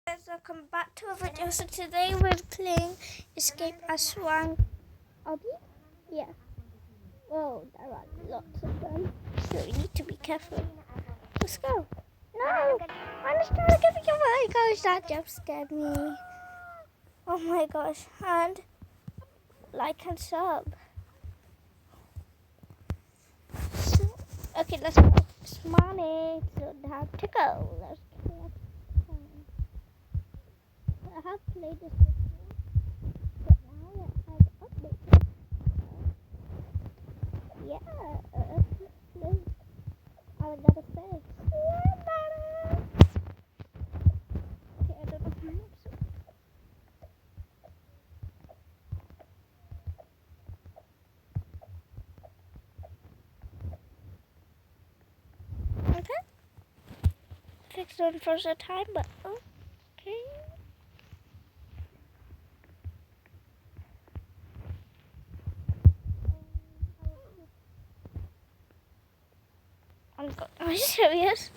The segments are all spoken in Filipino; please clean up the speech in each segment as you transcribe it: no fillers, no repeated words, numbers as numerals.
Guys, welcome back to a video. So today we're playing Escape Aswang Obby. Yeah. Whoa, there are lots of them. So we need to be careful. Let's go. No! I'm just trying to get the. Oh my gosh, that jump scared me. Oh my gosh. And like and sub. So, okay, let's go. It's money. So have to go. Let's go. I have played this before, but now it has updated. Yeah, let's I gotta say. Yeah, okay, I don't know how much. Okay. Fixed one for the time, but okay. Are you serious?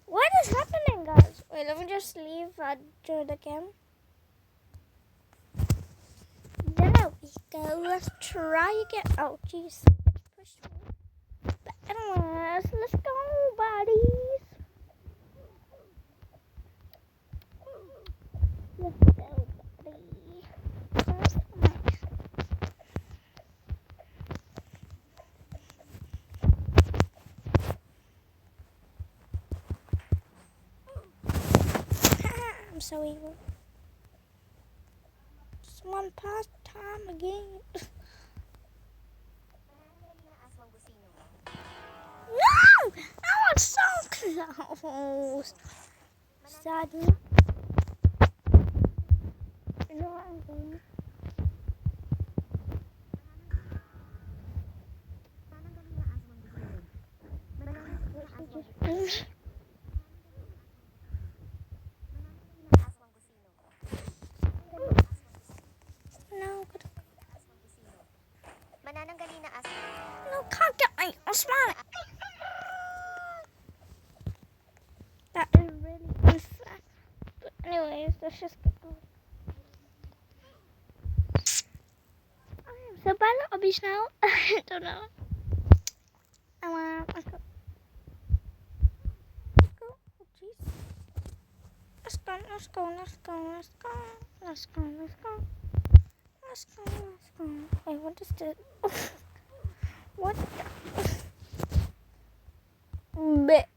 What is happening, guys? Wait, let me just leave and do it again. There we go. Let's try again. Oh, jeez. It pushed me. But anyways, let's go, buddies. Let's go, buddy. First, I'm so evil. Just one past time again. No! I was so close. Sadly. You know what I'm doing? No, no, can't get me. I'm smart. That is really unfair. But anyways, let's just get going. I am so bad at hobbies now. I don't know. Let's go. Let's go. Oh, jeez. Let's go. Let's go. Let's go. Let's go. Let's go. Let's go. Let's go. Let's go. Wait, what is this? What the? Bit.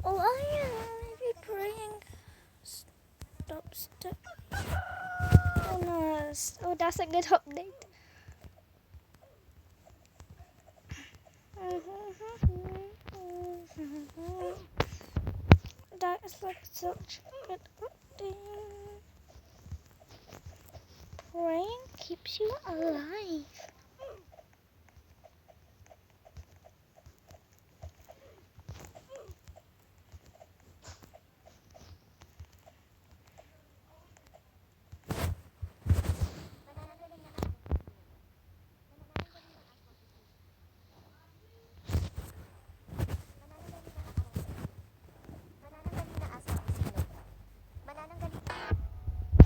Oh, I am maybe praying. Stop. Oh no. Oh, that's a good update. That is like such a good update. Praying keeps you alive.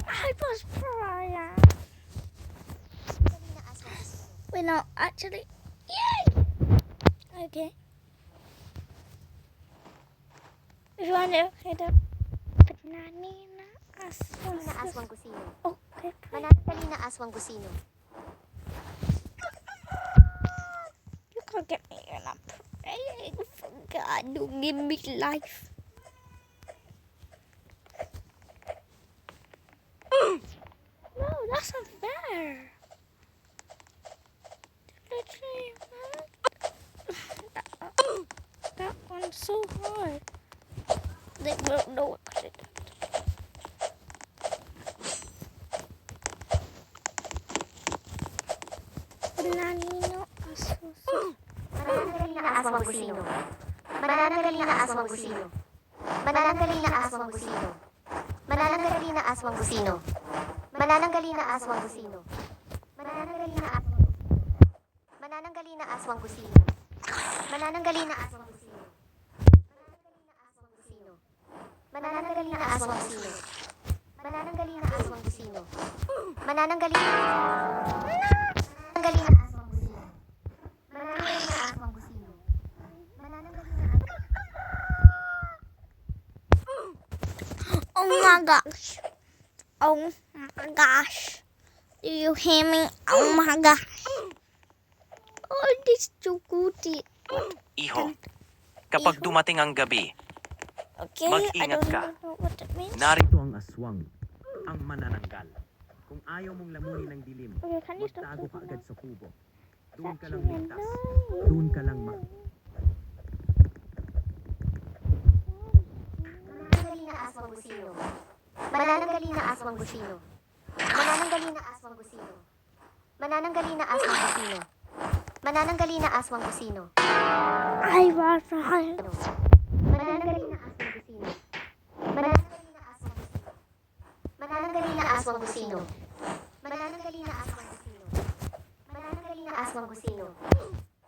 I was praying. Wait, no, actually. Yay! Okay. If you want to hit up. Bananina aswang kusino. Oh, okay. Manananggalina aswang kusino. You can't get me when I'm praying for God to give me life. No, that's unfair. That one's so hard. They won't know what it is. aswang gusino. Manananggaling na aswang gusino. Manananggaling na aswang gusino. Manananggaling na aswang gusino. Manananggaling na aswang gusino. Manananggaling na aswang gusino. Manananggaling na aswang gusino. Manananggaling na aswang gusino. Manananggaling na aswang gusino. Manananggaling na aswang gusino. Manananggaling na Manananggaling na aswang gusino. Manananggaling na aswang gusino. Manananggaling na Oh my gosh. Oh my gosh. Do you hear me? Oh my gosh. Oh, this Chukuti. Iho, kapag dumating ang gabi, Okay, I Mag-ingat don't ka. know what it means. narito ang aswang, ang manananggal. Kung ayaw mong lamunin ng dilim, Okay, can you stop magtago ka talking agad now? sa kubo. Doon ka It's lang actually ligtas. annoying. Doon ka lang Manananggaling na aswang gusino. Manananggaling na aswang gusino. Manananggaling na aswang gusino. Manananggaling na aswang gusino. Manananggaling na aswang gusino. I was right. Manananggaling na aswang gusino. Manananggaling na aswang gusino. Manananggaling na aswang gusino. Manananggaling na aswang gusino.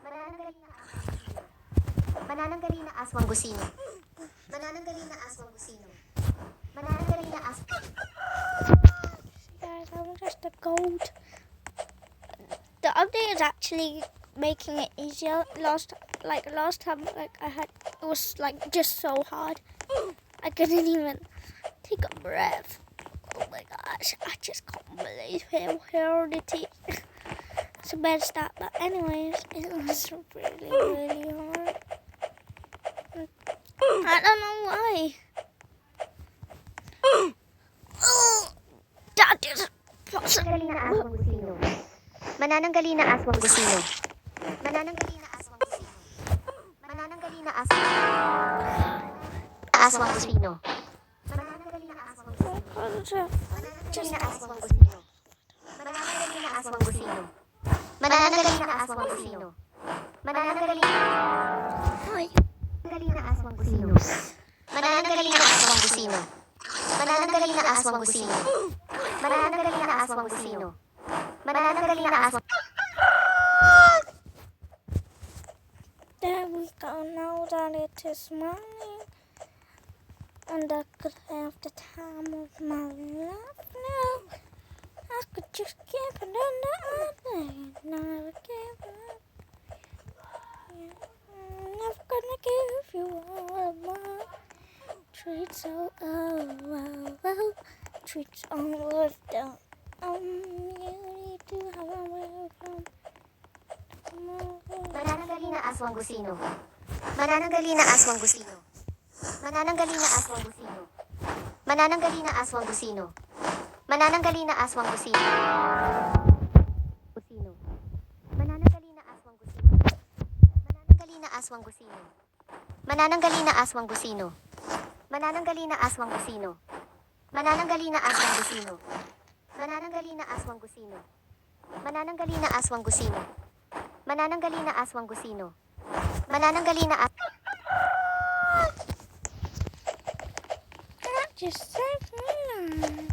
Manananggaling na aswang gusino. Manananggaling na aswang gusino. Manananggaling na aswang gusino. Manananggaling na aswang gusino. Manananggaling na aswang Guys, I'm just a gold. The update is actually making it easier. Last time, I had, it was like just so hard. I couldn't even take a breath. Oh my gosh, I just can't believe how hard it is. It's a bad start, but anyways, it was really, really hard. I don't know why. That is Manananggaling na aswang gusino. Manananggaling na aswang gusino. Manananggaling na aswang gusino. Manananggaling na aswang gusino. Manananggaling na aswang gusino. Manananggaling na aswang gusino. Manananggaling na aswang gusino. Manananggaling na aswang gusino. Manananggaling na aswang gusino. Manananggaling na aswang gusino. Manananggaling na aswang gusino. Manananggaling na aswang gusino. Manananggaling na aswang There we go. Now that it is morning, and I could have the time of my life now. I could just give it another day. Never give up. Yeah, I'm never gonna give you all of my treats. Treats all of them. You need to have a welcome. Manananggaling na aswang gusino. Manananggaling na aswang gusino. Manananggaling na aswang gusino. Manananggaling na aswang gusino. Manananggaling na aswang gusino. Gusino. Manananggaling na aswang gusino. Manananggaling na aswang gusino. Manananggaling na aswang gusino. Manananggaling na aswang gusino. Manananggaling na aswang gusino. Manananggaling na aswang gusino. Manananggaling na aswang gusino. Manananggaling na aswang gusino. Manananggaling na That just saved my life.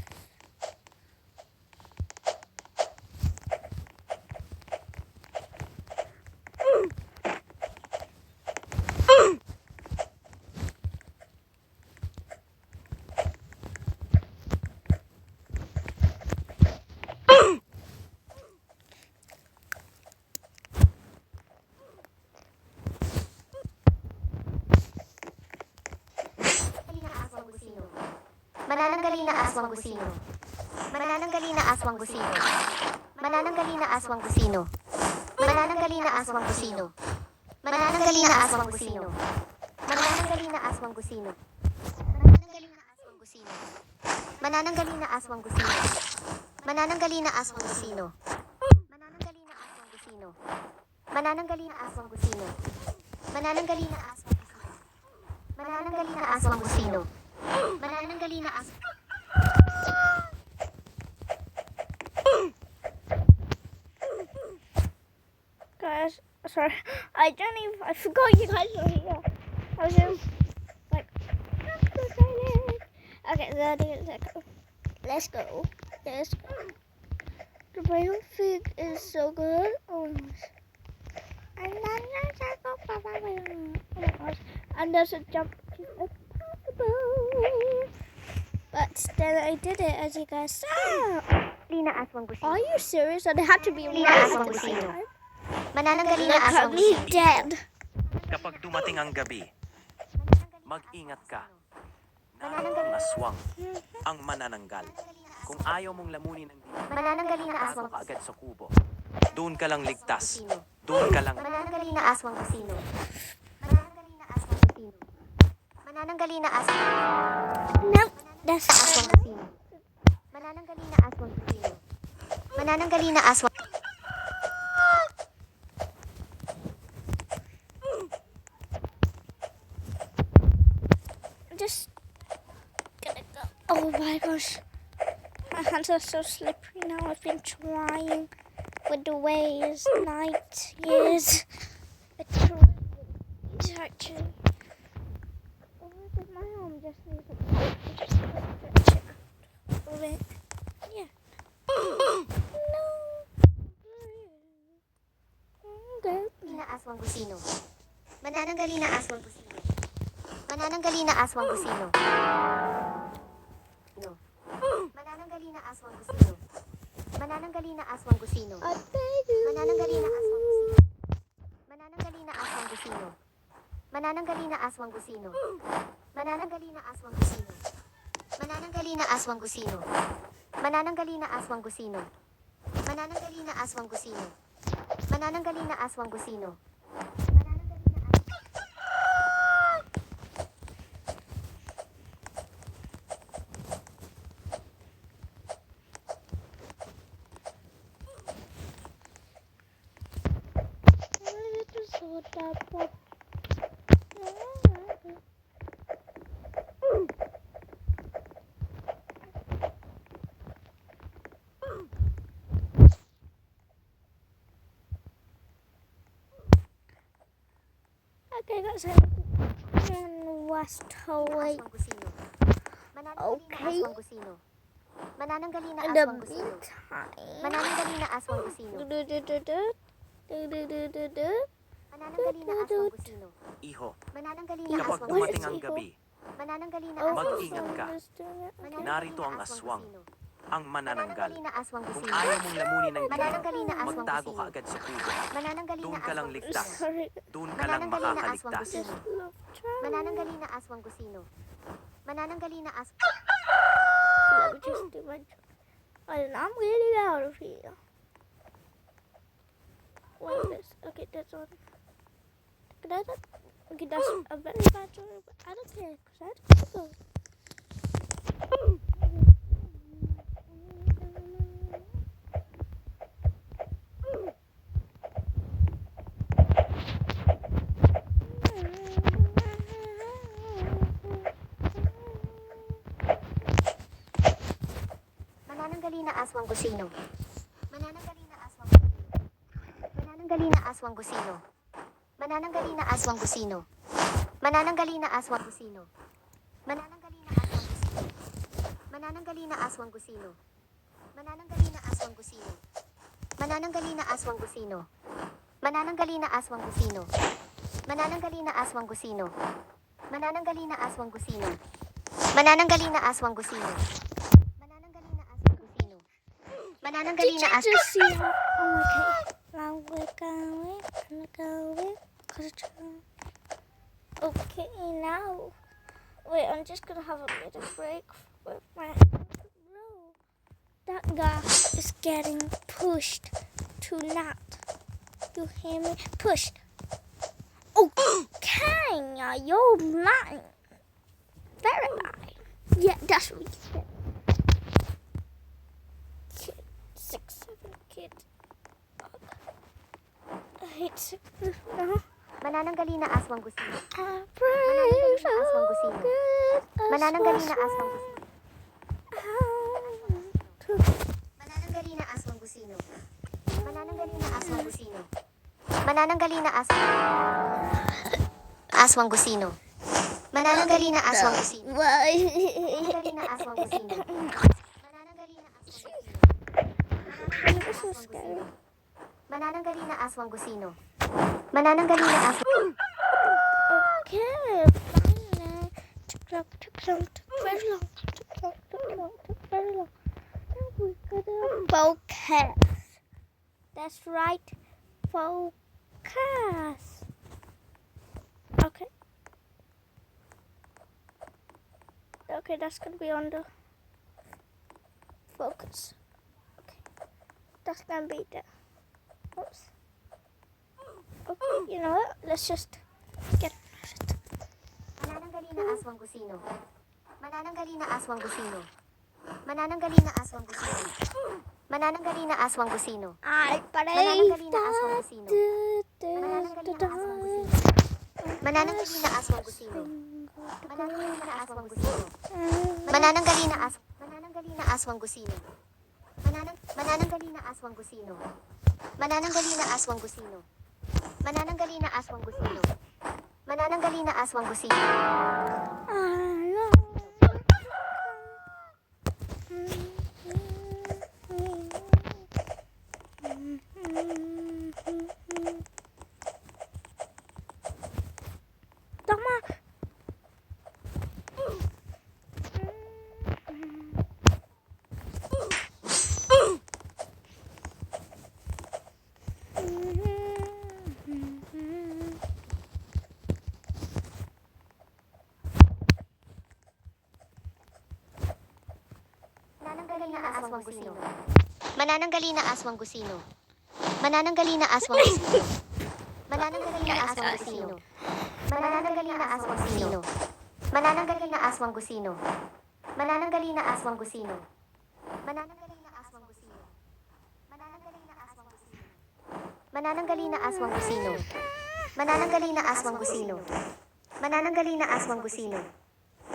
Manananggaling na aswang gusino. Manananggaling na aswang gusino. Manananggaling na aswang gusino. Manananggaling na aswang gusino. Manananggaling na aswang gusino. Manananggaling na aswang gusino. Manananggaling na aswang gusino. Manananggaling na aswang gusino. Manananggaling na aswang gusino. Manananggaling na aswang gusino. Manananggaling na aswang gusino. Manananggaling na aswang gusino. Manananggaling na aswang gusino. Manananggaling na aswang Guys, sorry. I forgot you guys were here. I was just like, I'm so excited. Okay, let's go. Let's go. The bottom fig is so good. Oh my gosh. And there's a jump to impossible. But then I did it, as you guys saw. Lina Aswang Gusino. Are you serious? And it had to be Lina right Aswang at the same Gusino. time. Manananggali na Look at Aswang me Gusino. dead. Kapag dumating ang gabi, mag-ingat ka. Narito ang aswang, ang manananggal. Kung ayaw mong lamunin ang Manananggali na tago Aswang ka agad sa kubo. Doon ka lang ligtas. Gusino. Doon ka lang. Manananggali na Aswang Gusino. Manananggali na Aswang Gusino. Manananggali na Aswang Nope, that's Aswang Gusino. Manananggali na Aswang Gusino. Manananggali na Aswang. just gonna go. Oh my gosh. My hands are so slippery now. I've been trying with the way it's night is. It's actually. Oh, my arm just needs a break. Just stretch it out a bit. Yeah. No. Okay. Na Aswang Gusino. Manananggali na Aswang Gusino. Manananggali na Aswang Gusino. No. Manananggali na Aswang Gusino. Manananggali na Aswang Gusino. I beg you. Manananggali na Aswang Gusino. Manananggali na Aswang Gusino. Manananggali na Aswang Gusino. Manananggali na Aswang Gusino. Manananggali na Aswang Gusino. Manananggali na Aswang Gusino. Manananggali na Aswang Gusino. Manananggali na Aswang Gusino. Okay, that's it. And West Hawaii. Aswang Gusino. Okay. Aswang Gusino. Manananggali na In the Aswang Gusino. meantime. Manananggali na Aswang Gusino. Do-do-do-do-do. Do-do-do-do-do. Manananggali na Aswang Gusino. Iho, Manananggali na kapag Aswang dumating Gusino. ang gabi, Manananggali na Oh, Aswang mag-ingat Gusino. ka. Manananggali Narito na ang aswang, Gusino. ang manananggal. Manananggali na Aswang Kung Gusino. ayaw mong lamunin ang Manananggali na Aswang magtago Gusino. ka agad sa kubo. Manananggali Doon na ka lang Aswang ligtas. Gusino. Sorry. Doon ka lang Manananggali na Aswang makakaligtas. Gusino. Love trying. Manananggali na Aswang Gusino. Manananggali na Aswang. Let me just do my job. And I'm getting out of here. What is this? Okay, that's on. Okay, that's a very bad job, but I don't care because I have to go. Manananggali na Aswang Gusino. Manananggali na Aswang Gusino. Manananggali na Aswang Gusino. Manananggali na Aswang Gusino. Manananggali na Aswang Gusino. Manananggali na Aswang Gusino. Manananggali na Aswang Gusino. Manananggali na Aswang Gusino. Manananggali na Aswang Gusino. Manananggali na Aswang Gusino. Manananggali na Aswang Gusino. Manananggali na Aswang Gusino. Manananggali na Aswang Gusino. Manananggali na Aswang Gusino. Manananggali Did na you Aswang. just see how? Oh, okay. Now we're going. Okay, now. Wait, I'm just gonna have a bit of break with my. No. That guy is getting pushed to nap. You hear me? Pushed. Oh, Kenya, you're mine. Very mine. Yeah, that's what you said. Kid, 6'7" kid. I hate 6 now. Manananggali na Aswang Gusino. I pray so good. Manananggali na Aswang Gusino. Gusino. Manananggali na Aswang Gusino. Manananggali na Aswang Gusino. Manananggali na aswang gusino. Manananggali na aswang gusino. Why? Manananggali na aswang gusino. Manananggali na This is scary. Manananggali na aswang gusino. Manananggali na aswang. Okay, fine. Took long, took very long, took very long. Now we got a focus. That's right, focus. Okay. Okay, that's gonna be on the focus. Okay, that's gonna be the. Oops. Okay, you know what? Let's just get it. Manananggali na aswang gusino. Manananggali na aswang gusino. Manananggali na aswang gusino. Manananggali na aswang gusino. Ay, pareil. Manananggali na aswang gusino. Manananggali na aswang gusino. Manananggali na aswang gusino. Manananggali na aswang gusino. Manananggali na aswang gusino. Manananggali na aswang gusino. Manananggali na aswang gusino. Manananggali na aswang gusino. Tama. Manananggali na aswang gusino. Manananggali na aswang gusino. Manananggali na aswang gusino. Manananggali na aswang gusino. Manananggali na aswang gusino. Manananggali na aswang gusino. Manananggali na aswang gusino. Manananggali na aswang gusino. Manananggali na aswang gusino. Manananggali na aswang gusino. Manananggali na aswang gusino.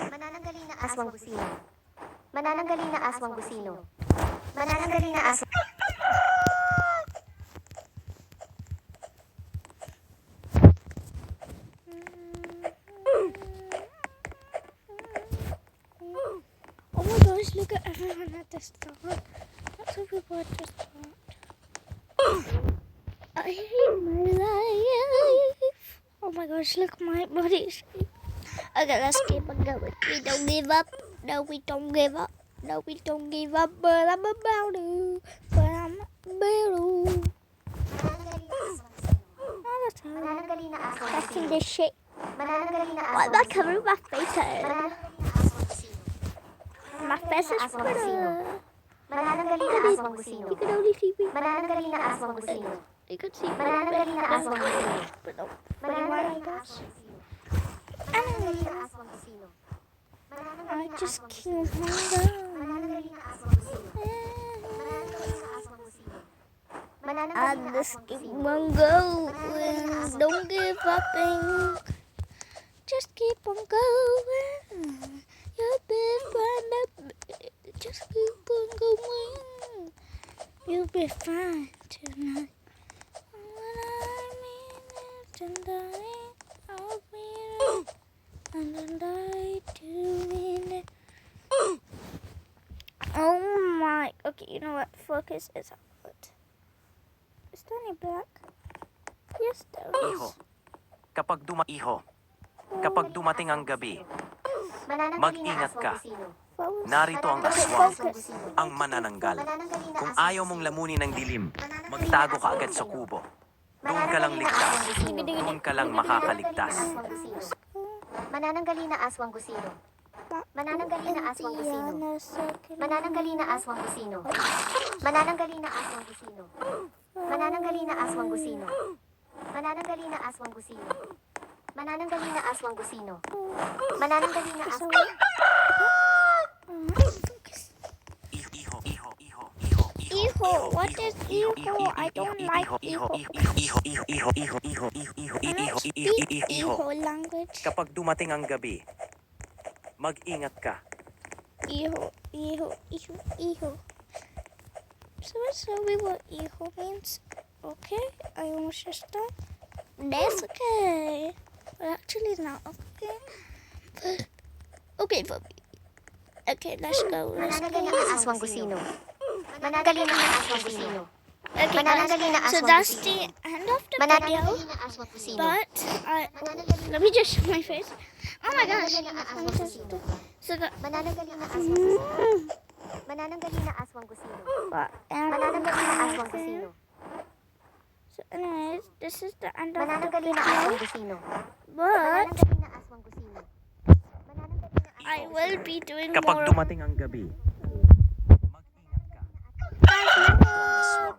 Manananggali na aswang gusino. Manananggali na aswang gusino. Manananggali na aswang. Oh my gosh, look at everyone at the start. Lots of people at the start. I hate my life. Oh my gosh, look, my body's shaking. Okay, let's keep on going. We don't give up. No, we don't give up. No, we don't give up. But I'm about to. But I'm about to. All the time. Manananggali na aswang Testing gusino. this shit. Manananggali na Why aswang am I gusino. covering my face? Manananggali na aswang gusino. My face is Aswang gusino. pretty. Manananggali na aswang gusino. You can only see me. Manananggali na aswang gusino. You can see me. Manananggali na aswang gusino. But no. Manananggali na aswang gusino. Manananggali na aswang gusino. Manananggali I na just aswang can't gusino. hang on. Manananggali na aswang gusino. Manananggali na aswang gusino. Manananggali I na just aswang keep gusino. on going. Don't give up. Just keep on going. You'll be fine. Just keep on going. You'll be fine tonight. When I mean it tonight, I'll be it. And then die to mean it. Oh my. Okay, you know what? Focus is out. Is there any black? Yes, there Iho. is. Kapag dumating ang gabi, Manananggali na mag-ingat aswang ka. gusino. Focus. Narito ang Okay, aswang, focus. ang manananggal. Manananggali na Kung aswang ayaw mong gusino. lamunin ng dilim, magtago ka agad sa kubo. Doon ka lang ligtas. Doon ka lang makakaligtas. Manananggali na aswang gusino. Manananggali na aswang gusino. Manananggali na aswang gusino. Manananggali na aswang gusino. Manananggali na aswang gusino. Manananggali na aswang gusino. Manananggali na aswang gusino. Manananggali na aswang. Iho, what is iho? I don't like iho. I don't speak iho language. Kapag dumating ang gabi, mag-ingat ka. Iho. So let's show me what iho means. Okay, ayaw mo siya stop? That's okay. Well, actually not okay. Okay, Bobby. Okay, let's go. Let's go. Manananggali na aswang gusino. Manananggali na aswang gusino. Okay, Manananggali na guys. So aswang that's gusino. the end of the video. Manananggali na aswang gusino. But let me just show my face. Oh my gosh. Manananggali na aswang gusino. So the Manananggali na aswang gusino. Manananggali na aswang gusino. Manananggali na aswang gusino. So anyways, this is the end of the Manananggali na video. aswang gusino. But Manananggali na aswang gusino. Manananggali na I will be doing Kapag more. dumating ang gabi, mag-ingat ka. Ito ang aswang.